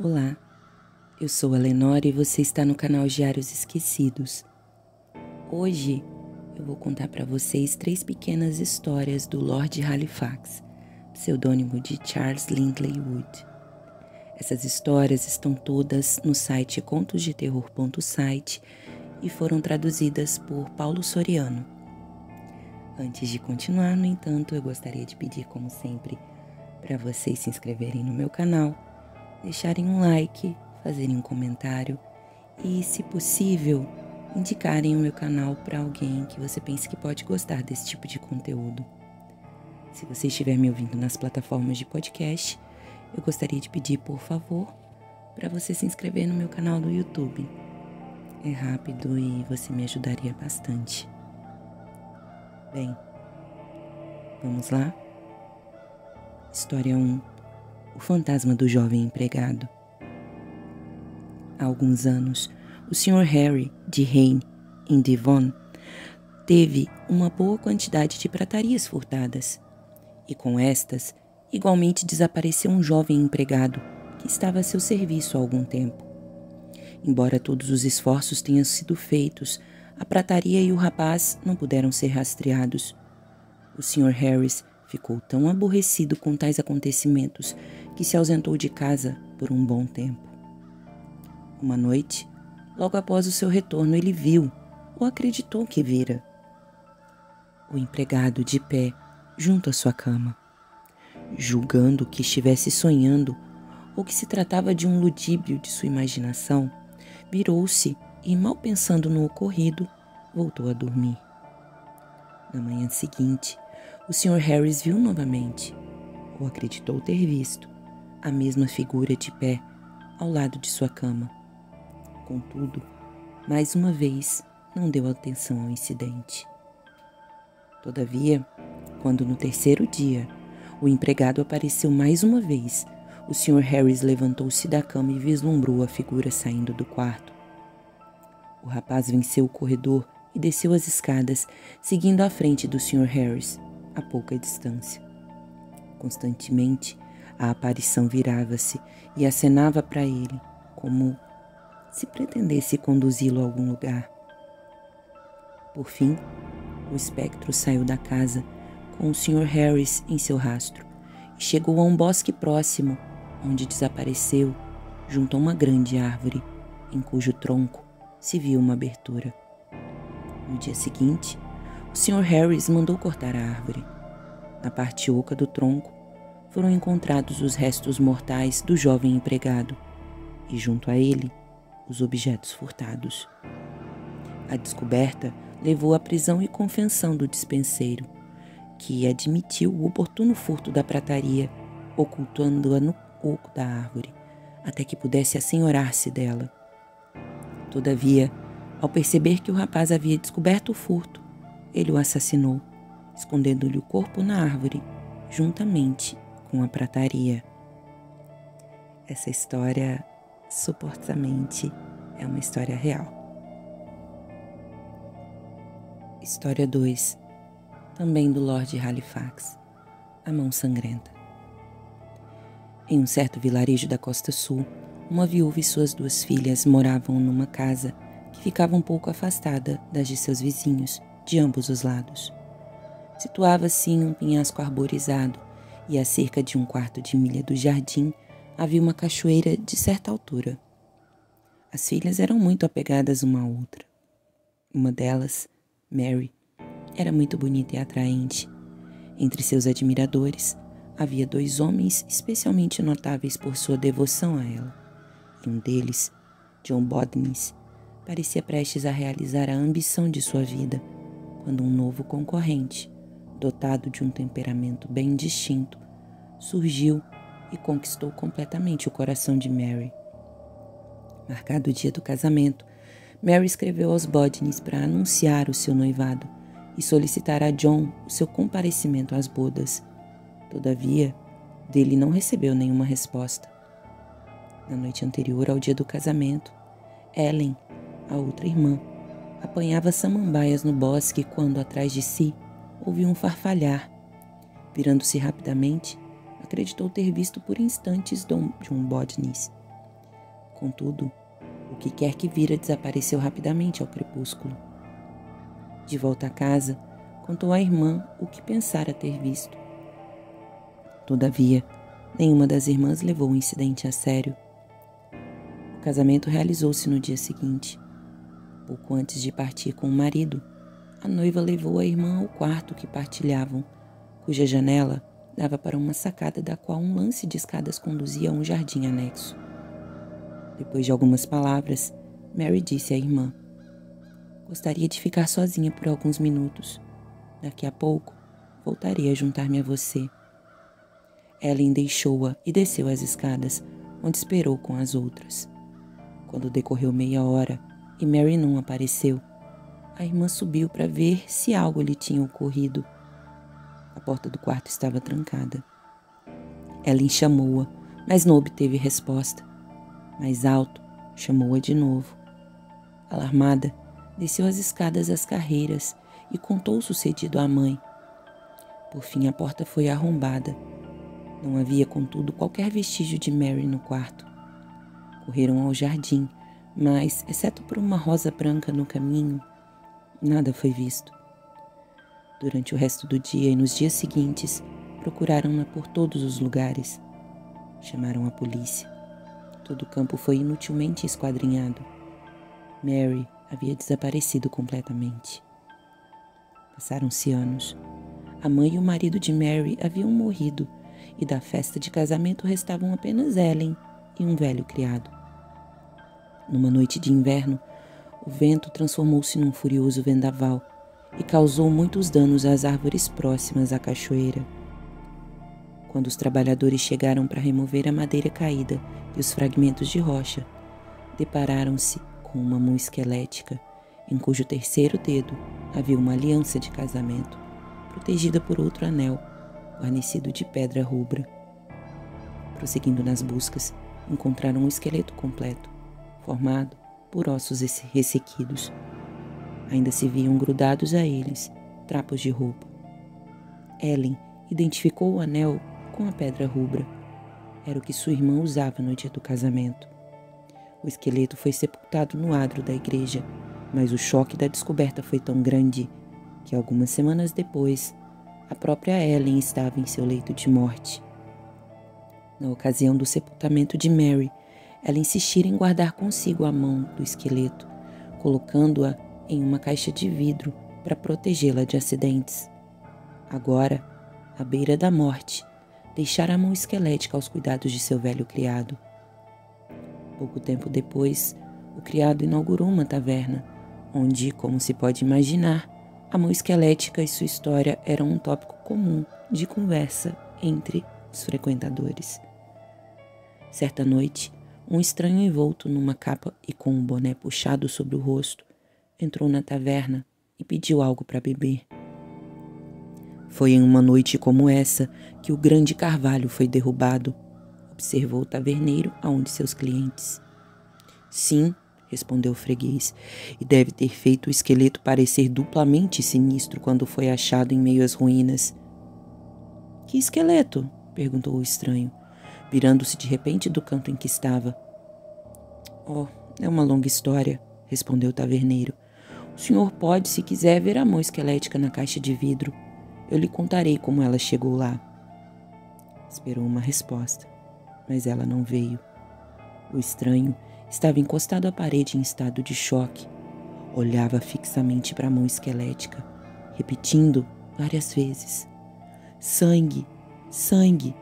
Olá, eu sou a Lenora e você está no canal Diários Esquecidos. Hoje eu vou contar para vocês 3 pequenas histórias do Lord Halifax, pseudônimo de Charles Lindley Wood. Essas histórias estão todas no site contosdeterror.site e foram traduzidas por Paulo Soriano. Antes de continuar, no entanto, eu gostaria de pedir, como sempre, para vocês se inscreverem no meu canal, deixarem um like, fazerem um comentário e, se possível, indicarem o meu canal para alguém que você pense que pode gostar desse tipo de conteúdo. Se você estiver me ouvindo nas plataformas de podcast, eu gostaria de pedir, por favor, para você se inscrever no meu canal do YouTube. É rápido e você me ajudaria bastante. Bem, vamos lá? História 1. O fantasma do jovem empregado. Há alguns anos, o Sr. Harry de Hayne, em Devon, teve uma boa quantidade de pratarias furtadas. E com estas, igualmente desapareceu um jovem empregado que estava a seu serviço há algum tempo. Embora todos os esforços tenham sido feitos, a prataria e o rapaz não puderam ser rastreados. O Sr. Harris ficou tão aborrecido com tais acontecimentos que se ausentou de casa por um bom tempo. Uma noite, logo após o seu retorno, ele viu, ou acreditou que vira, o empregado de pé junto à sua cama. Julgando que estivesse sonhando ou que se tratava de um ludíbrio de sua imaginação, virou-se e, mal pensando no ocorrido, voltou a dormir. Na manhã seguinte, o Sr. Harris viu novamente, ou acreditou ter visto, a mesma figura de pé ao lado de sua cama. Contudo, mais uma vez, não deu atenção ao incidente. Todavia, quando no terceiro dia o empregado apareceu mais uma vez, o Sr. Harris levantou-se da cama e vislumbrou a figura saindo do quarto. O rapaz venceu o corredor e desceu as escadas, seguindo à frente do Sr. Harris, a pouca distância. Constantemente, a aparição virava-se e acenava para ele, como se pretendesse conduzi-lo a algum lugar. Por fim, o espectro saiu da casa com o Sr. Harris em seu rastro e chegou a um bosque próximo, onde desapareceu junto a uma grande árvore, em cujo tronco se viu uma abertura. No dia seguinte, o Sr. Harris mandou cortar a árvore. Na parte oca do tronco foram encontrados os restos mortais do jovem empregado e, junto a ele, os objetos furtados. A descoberta levou à prisão e confissão do despenseiro, que admitiu o oportuno furto da prataria, ocultando-a no oco da árvore, até que pudesse assenhorar-se dela. Todavia, ao perceber que o rapaz havia descoberto o furto, ele o assassinou, escondendo-lhe o corpo na árvore, juntamente com a prataria. Essa história, supostamente, é uma história real. História 2. Também do Lord Halifax, a mão sangrenta. Em um certo vilarejo da costa sul, uma viúva e suas 2 filhas moravam numa casa que ficava um pouco afastada das de seus vizinhos, de ambos os lados. Situava-se em um penhasco arborizado e a cerca de 1/4 de milha do jardim havia uma cachoeira de certa altura. As filhas eram muito apegadas uma à outra. Uma delas, Mary, era muito bonita e atraente. Entre seus admiradores, havia 2 homens especialmente notáveis por sua devoção a ela. E um deles, John Bodkins, parecia prestes a realizar a ambição de sua vida, quando um novo concorrente, dotado de um temperamento bem distinto, surgiu e conquistou completamente o coração de Mary. Marcado o dia do casamento, Mary escreveu aos Bodkins para anunciar o seu noivado e solicitar a John o seu comparecimento às bodas. Todavia, dele não recebeu nenhuma resposta. Na noite anterior ao dia do casamento, Ellen, a outra irmã, apanhava samambaias no bosque quando, atrás de si, ouviu um farfalhar. Virando-se rapidamente, acreditou ter visto por instantes John Bodkins. Contudo, o que quer que vira desapareceu rapidamente ao crepúsculo. De volta a casa, contou à irmã o que pensara ter visto. Todavia, nenhuma das irmãs levou o incidente a sério. O casamento realizou-se no dia seguinte. Pouco antes de partir com o marido, a noiva levou a irmã ao quarto que partilhavam, cuja janela dava para uma sacada da qual um lance de escadas conduzia a um jardim anexo. Depois de algumas palavras, Mary disse à irmã: "Gostaria de ficar sozinha por alguns minutos. Daqui a pouco, voltarei a juntar-me a você." Ellen deixou-a e desceu as escadas, onde esperou com as outras. Quando decorreu meia hora e Mary não apareceu, a irmã subiu para ver se algo lhe tinha ocorrido. A porta do quarto estava trancada. Ellen chamou-a, mas não obteve resposta. Mais alto, chamou-a de novo. Alarmada, desceu as escadas às carreiras e contou o sucedido à mãe. Por fim, a porta foi arrombada. Não havia, contudo, qualquer vestígio de Mary no quarto. Correram ao jardim, mas, exceto por uma rosa branca no caminho, nada foi visto. Durante o resto do dia e nos dias seguintes, procuraram-na por todos os lugares. Chamaram a polícia. Todo o campo foi inutilmente esquadrinhado. Mary havia desaparecido completamente. Passaram-se anos. A mãe e o marido de Mary haviam morrido, e da festa de casamento restavam apenas Ellen e um velho criado. Numa noite de inverno, o vento transformou-se num furioso vendaval e causou muitos danos às árvores próximas à cachoeira. Quando os trabalhadores chegaram para remover a madeira caída e os fragmentos de rocha, depararam-se com uma mão esquelética, em cujo terceiro dedo havia uma aliança de casamento, protegida por outro anel, guarnecido de pedra rubra. Prosseguindo nas buscas, encontraram um esqueleto completo, formado por ossos ressequidos. Ainda se viam grudados a eles trapos de roupa. Ellen identificou o anel com a pedra rubra. Era o que sua irmã usava no dia do casamento. O esqueleto foi sepultado no adro da igreja, mas o choque da descoberta foi tão grande que, algumas semanas depois, a própria Ellen estava em seu leito de morte. Na ocasião do sepultamento de Mary, ela insistira em guardar consigo a mão do esqueleto, colocando-a em uma caixa de vidro para protegê-la de acidentes. Agora, à beira da morte, deixara a mão esquelética aos cuidados de seu velho criado. Pouco tempo depois, o criado inaugurou uma taverna, onde, como se pode imaginar, a mão esquelética e sua história eram um tópico comum de conversa entre os frequentadores. Certa noite, um estranho envolto numa capa e com um boné puxado sobre o rosto entrou na taverna e pediu algo para beber. Foi em uma noite como essa que o grande carvalho foi derrubado, observou o taverneiro a um de seus clientes. Sim, respondeu o freguês, e deve ter feito o esqueleto parecer duplamente sinistro quando foi achado em meio às ruínas. Que esqueleto? Perguntou o estranho, virando-se de repente do canto em que estava. Oh, é uma longa história, respondeu o taverneiro. O senhor pode, se quiser, ver a mão esquelética na caixa de vidro. Eu lhe contarei como ela chegou lá. Esperou uma resposta, mas ela não veio. O estranho estava encostado à parede em estado de choque. Olhava fixamente para a mão esquelética, repetindo várias vezes: sangue, sangue.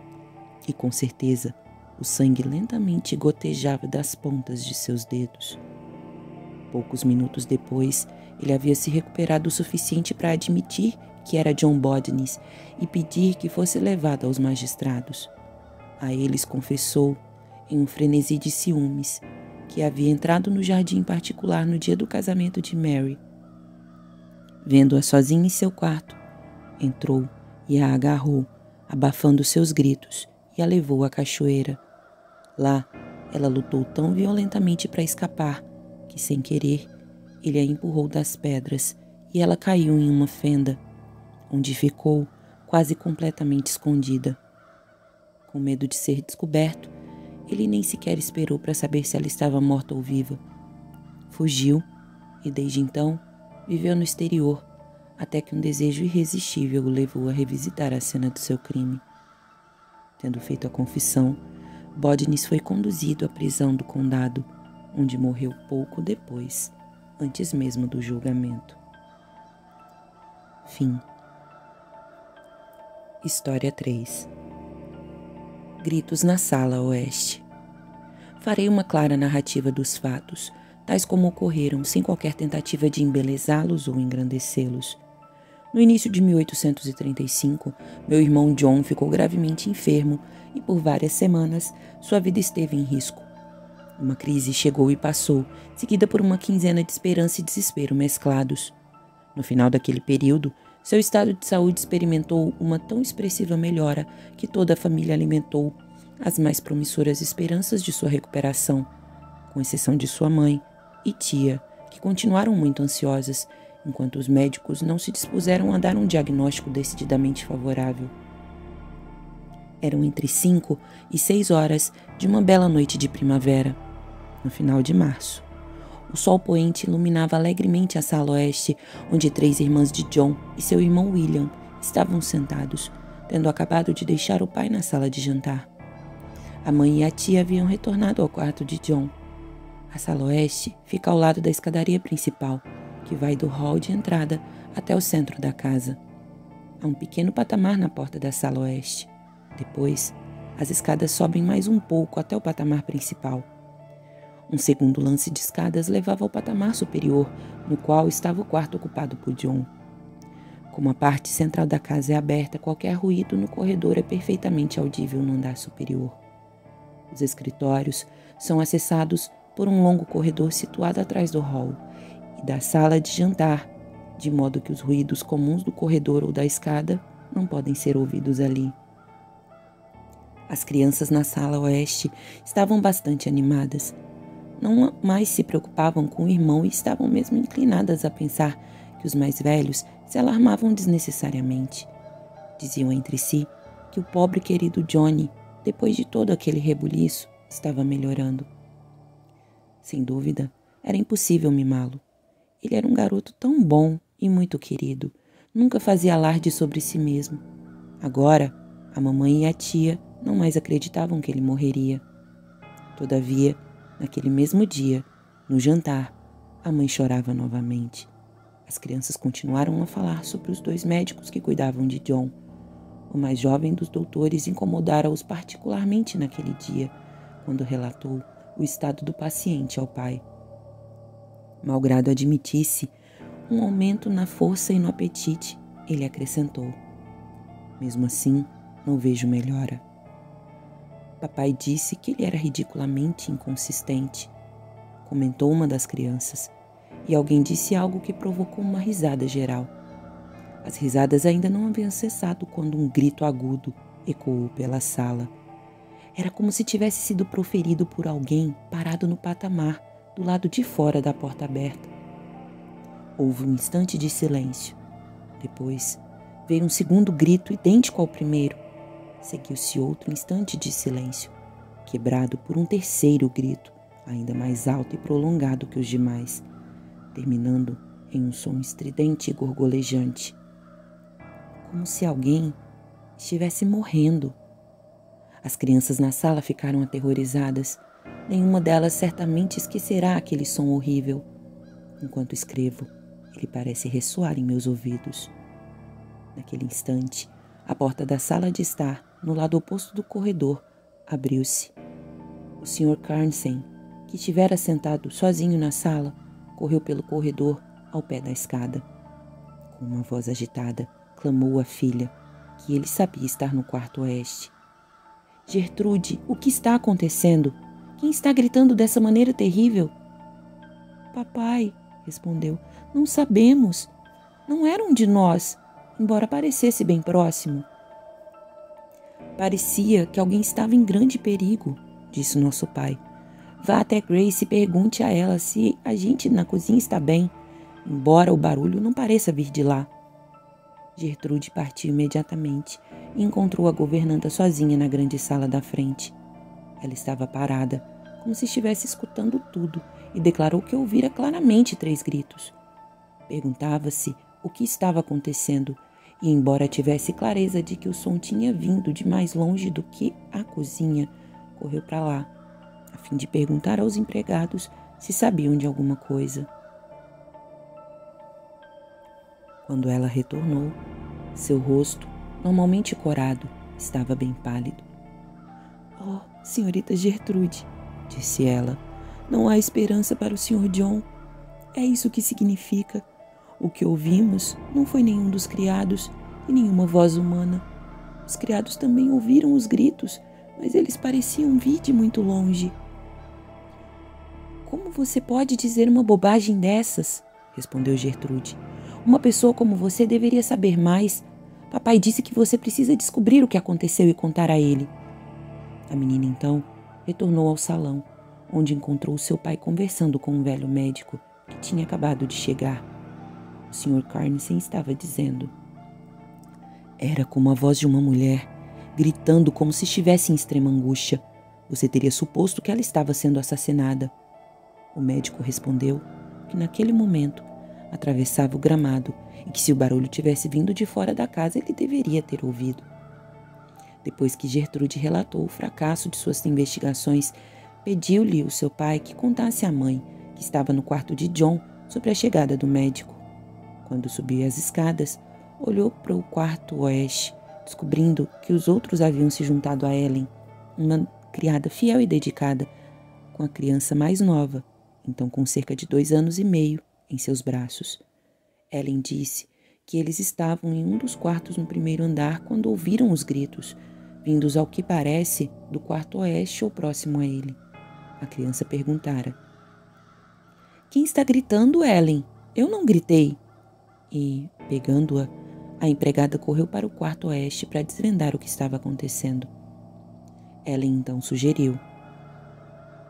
E com certeza, o sangue lentamente gotejava das pontas de seus dedos. Poucos minutos depois, ele havia se recuperado o suficiente para admitir que era John Bodnis e pedir que fosse levado aos magistrados. A eles confessou, em um frenesi de ciúmes, que havia entrado no jardim particular no dia do casamento de Mary. Vendo-a sozinha em seu quarto, entrou e a agarrou, abafando seus gritos, e a levou à cachoeira. Lá, ela lutou tão violentamente para escapar que, sem querer, ele a empurrou das pedras e ela caiu em uma fenda, onde ficou quase completamente escondida. Com medo de ser descoberto, ele nem sequer esperou para saber se ela estava morta ou viva. Fugiu e, desde então, viveu no exterior, até que um desejo irresistível o levou a revisitar a cena do seu crime. Tendo feito a confissão, Bodnis foi conduzido à prisão do condado, onde morreu pouco depois, antes mesmo do julgamento. Fim. História 3. Gritos na sala oeste. Farei uma clara narrativa dos fatos, tais como ocorreram, sem qualquer tentativa de embelezá-los ou engrandecê-los. No início de 1835, meu irmão John ficou gravemente enfermo e por várias semanas sua vida esteve em risco. Uma crise chegou e passou, seguida por uma quinzena de esperança e desespero mesclados. No final daquele período, seu estado de saúde experimentou uma tão expressiva melhora que toda a família alimentou as mais promissoras esperanças de sua recuperação, com exceção de sua mãe e tia, que continuaram muito ansiosas, enquanto os médicos não se dispuseram a dar um diagnóstico decididamente favorável. Eram entre 5 e 6 horas de uma bela noite de primavera, no final de março. O sol poente iluminava alegremente a sala oeste, onde 3 irmãs de John e seu irmão William estavam sentados, tendo acabado de deixar o pai na sala de jantar. A mãe e a tia haviam retornado ao quarto de John. A sala oeste fica ao lado da escadaria principal, que vai do hall de entrada até o centro da casa. Há um pequeno patamar na porta da sala oeste. Depois, as escadas sobem mais um pouco até o patamar principal. Um segundo lance de escadas levava ao patamar superior, no qual estava o quarto ocupado por John. Como a parte central da casa é aberta, qualquer ruído no corredor é perfeitamente audível no andar superior. Os escritórios são acessados por um longo corredor situado atrás do hall e da sala de jantar, de modo que os ruídos comuns do corredor ou da escada não podem ser ouvidos ali. As crianças na sala oeste estavam bastante animadas. Não mais se preocupavam com o irmão e estavam mesmo inclinadas a pensar que os mais velhos se alarmavam desnecessariamente. Diziam entre si que o pobre querido Johnny, depois de todo aquele rebuliço, estava melhorando. Sem dúvida, era impossível mimá-lo. Ele era um garoto tão bom e muito querido. Nunca fazia alarde sobre si mesmo. Agora, a mamãe e a tia não mais acreditavam que ele morreria. Todavia, naquele mesmo dia, no jantar, a mãe chorava novamente. As crianças continuaram a falar sobre os 2 médicos que cuidavam de John. O mais jovem dos doutores incomodara-os particularmente naquele dia, quando relatou o estado do paciente ao pai. Malgrado admitisse um aumento na força e no apetite, ele acrescentou: mesmo assim, não vejo melhora. Papai disse que ele era ridiculamente inconsistente, comentou uma das crianças, e alguém disse algo que provocou uma risada geral. As risadas ainda não haviam cessado quando um grito agudo ecoou pela sala. Era como se tivesse sido proferido por alguém parado no patamar, do lado de fora da porta aberta. Houve um instante de silêncio. Depois, veio um segundo grito idêntico ao primeiro. Seguiu-se outro instante de silêncio, quebrado por um terceiro grito, ainda mais alto e prolongado que os demais, terminando em um som estridente e gorgolejante, como se alguém estivesse morrendo. As crianças na sala ficaram aterrorizadas. Nenhuma delas certamente esquecerá aquele som horrível. Enquanto escrevo, ele parece ressoar em meus ouvidos. Naquele instante, a porta da sala de estar, no lado oposto do corredor, abriu-se. O Sr. Carnsen, que estivera sentado sozinho na sala, correu pelo corredor ao pé da escada. Com uma voz agitada, clamou à filha, que ele sabia estar no quarto oeste. Gertrude, o que está acontecendo? Quem está gritando dessa maneira terrível? Papai, respondeu, não sabemos. Não era um de nós, embora parecesse bem próximo. Parecia que alguém estava em grande perigo, disse nosso pai. Vá até Grace e pergunte a ela se a gente na cozinha está bem, embora o barulho não pareça vir de lá. Gertrude partiu imediatamente e encontrou a governanta sozinha na grande sala da frente. Ela estava parada, como se estivesse escutando tudo, e declarou que ouvira claramente 3 gritos. Perguntava-se o que estava acontecendo, e embora tivesse clareza de que o som tinha vindo de mais longe do que a cozinha, correu para lá, a fim de perguntar aos empregados se sabiam de alguma coisa. Quando ela retornou, seu rosto, normalmente corado, estava bem pálido. "Oh, senhorita Gertrude", disse ela, "não há esperança para o Sr. John. É isso que significa. O que ouvimos não foi nenhum dos criados e nenhuma voz humana. Os criados também ouviram os gritos, mas eles pareciam vir de muito longe." "Como você pode dizer uma bobagem dessas?", respondeu Gertrude. "Uma pessoa como você deveria saber mais. Papai disse que você precisa descobrir o que aconteceu e contar a ele." A menina, então, retornou ao salão, onde encontrou seu pai conversando com um velho médico que tinha acabado de chegar. O Sr. Carney estava dizendo: "Era como a voz de uma mulher, gritando como se estivesse em extrema angústia. Você teria suposto que ela estava sendo assassinada." O médico respondeu que naquele momento atravessava o gramado e que se o barulho tivesse vindo de fora da casa ele deveria ter ouvido. Depois que Gertrude relatou o fracasso de suas investigações, pediu-lhe o seu pai que contasse à mãe, que estava no quarto de John, sobre a chegada do médico. Quando subiu as escadas, olhou para o quarto oeste, descobrindo que os outros haviam se juntado a Ellen, uma criada fiel e dedicada, com a criança mais nova, então com cerca de 2 anos e meio, em seus braços. Ellen disse que eles estavam em um dos quartos no primeiro andar quando ouviram os gritos, vindos ao que parece do quarto oeste ou próximo a ele. A criança perguntara: "Quem está gritando, Ellen? Eu não gritei." E, pegando-a, a empregada correu para o quarto oeste para desvendar o que estava acontecendo. Ellen então sugeriu: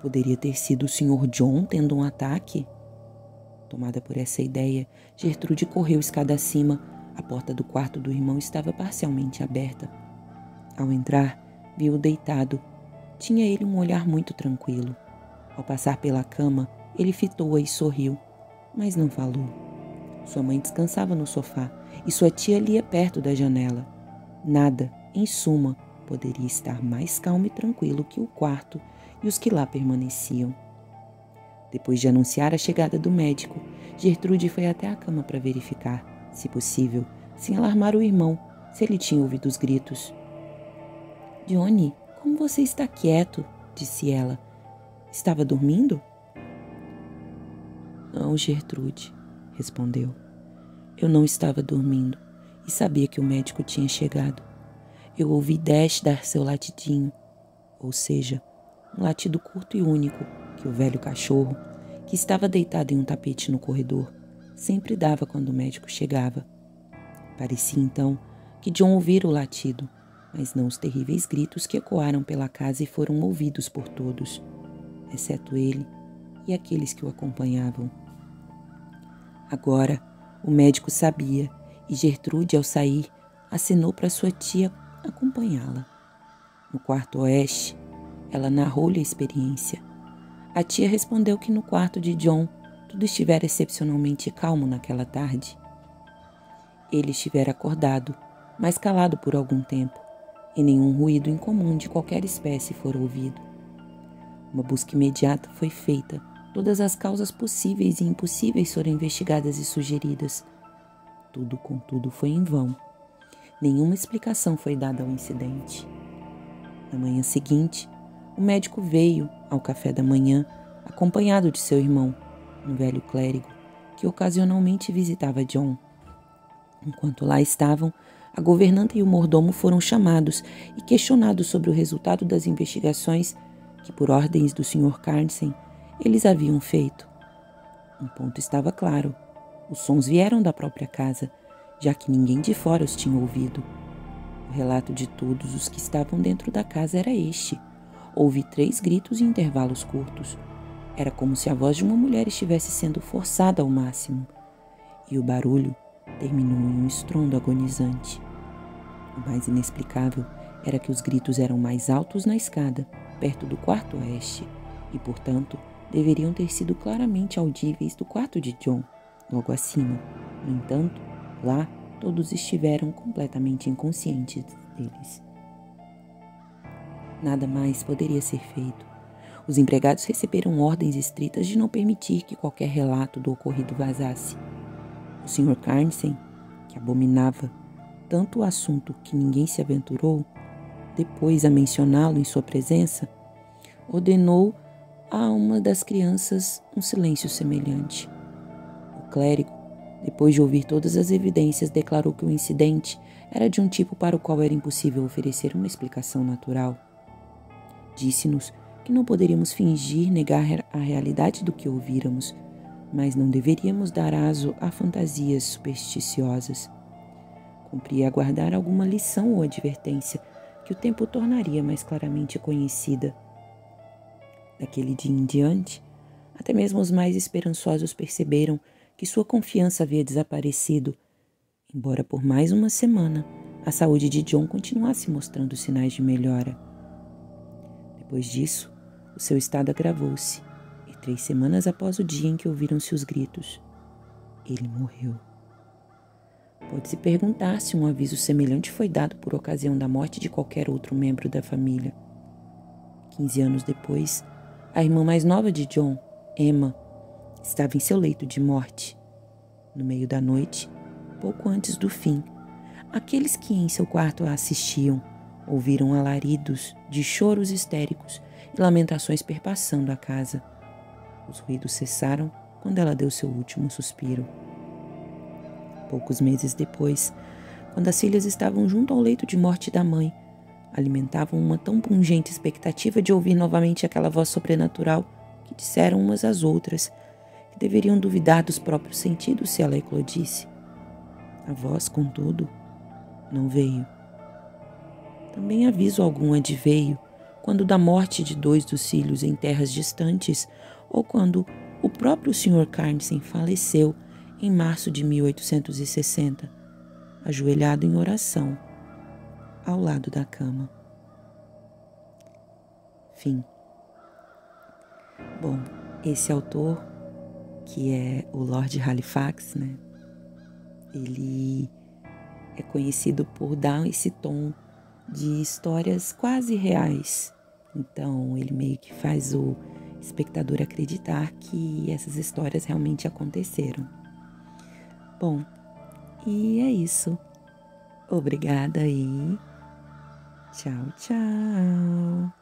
"Poderia ter sido o Sr. John tendo um ataque?" Tomada por essa ideia, Gertrude correu escada acima. A porta do quarto do irmão estava parcialmente aberta. Ao entrar, viu-o deitado. Tinha ele um olhar muito tranquilo. Ao passar pela cama, ele fitou-a e sorriu, mas não falou. Sua mãe descansava no sofá e sua tia lia perto da janela. Nada, em suma, poderia estar mais calmo e tranquilo que o quarto e os que lá permaneciam. Depois de anunciar a chegada do médico, Gertrude foi até a cama para verificar, se possível, sem alarmar o irmão, se ele tinha ouvido os gritos. "Johnny, como você está quieto?", disse ela. "Estava dormindo?" "Não, Gertrude", respondeu. "Eu não estava dormindo e sabia que o médico tinha chegado. Eu ouvi Dash dar seu latidinho, ou seja, um latido curto e único que o velho cachorro, que estava deitado em um tapete no corredor, sempre dava quando o médico chegava. Parecia então que John ouvira o latido, mas não os terríveis gritos que ecoaram pela casa e foram ouvidos por todos, exceto ele e aqueles que o acompanhavam. Agora, o médico sabia e Gertrude, ao sair, acenou para sua tia acompanhá-la. No quarto oeste, ela narrou-lhe a experiência. A tia respondeu que no quarto de John tudo estivera excepcionalmente calmo naquela tarde. Ele estivera acordado, mas calado por algum tempo, e nenhum ruído incomum de qualquer espécie fora ouvido. Uma busca imediata foi feita. Todas as causas possíveis e impossíveis foram investigadas e sugeridas. Tudo, contudo, foi em vão. Nenhuma explicação foi dada ao incidente. Na manhã seguinte, o médico veio ao café da manhã, acompanhado de seu irmão, um velho clérigo, que ocasionalmente visitava John. Enquanto lá estavam, a governanta e o mordomo foram chamados e questionados sobre o resultado das investigações que, por ordens do Sr. Carney, eles haviam feito. Um ponto estava claro: os sons vieram da própria casa, já que ninguém de fora os tinha ouvido. O relato de todos os que estavam dentro da casa era este: houve 3 gritos em intervalos curtos. Era como se a voz de uma mulher estivesse sendo forçada ao máximo, e o barulho terminou em um estrondo agonizante. O mais inexplicável era que os gritos eram mais altos na escada perto do quarto oeste e, portanto, deveriam ter sido claramente audíveis do quarto de John, logo acima. No entanto, lá todos estiveram completamente inconscientes deles. Nada mais poderia ser feito. Os empregados receberam ordens estritas de não permitir que qualquer relato do ocorrido vazasse. O Sr. Carnsen, que abominava tanto o assunto que ninguém se aventurou, depois a mencioná-lo em sua presença, ordenou a uma das crianças um silêncio semelhante. O clérigo, depois de ouvir todas as evidências, declarou que o incidente era de um tipo para o qual era impossível oferecer uma explicação natural. Disse-nos que não poderíamos fingir negar a realidade do que ouvíramos, mas não deveríamos dar aso a fantasias supersticiosas. Cumpria aguardar alguma lição ou advertência que o tempo tornaria mais claramente conhecida. Daquele dia em diante, até mesmo os mais esperançosos perceberam que sua confiança havia desaparecido, embora por mais uma semana a saúde de John continuasse mostrando sinais de melhora. Depois disso, o seu estado agravou-se, e 3 semanas após o dia em que ouviram-se os gritos, ele morreu. Pode-se perguntar se um aviso semelhante foi dado por ocasião da morte de qualquer outro membro da família. 15 anos depois, a irmã mais nova de John, Emma, estava em seu leito de morte. No meio da noite, pouco antes do fim, aqueles que em seu quarto a assistiam ouviram alaridos de choros histéricos e lamentações perpassando a casa. Os ruídos cessaram quando ela deu seu último suspiro. Poucos meses depois, quando as filhas estavam junto ao leito de morte da mãe, alimentavam uma tão pungente expectativa de ouvir novamente aquela voz sobrenatural que disseram umas às outras que deveriam duvidar dos próprios sentidos se ela eclodisse. A voz, contudo, não veio. Também aviso algum adveio quando da morte de 2 dos filhos em terras distantes ou quando o próprio Sr. Carnsen faleceu em março de 1860, ajoelhado em oração, ao lado da cama. Fim. Bom, esse autor, que é o Lord Halifax, né? Ele é conhecido por dar esse tom de histórias quase reais. Então, ele meio que faz o espectador acreditar que essas histórias realmente aconteceram. Bom, e é isso. Obrigada e tchau, tchau.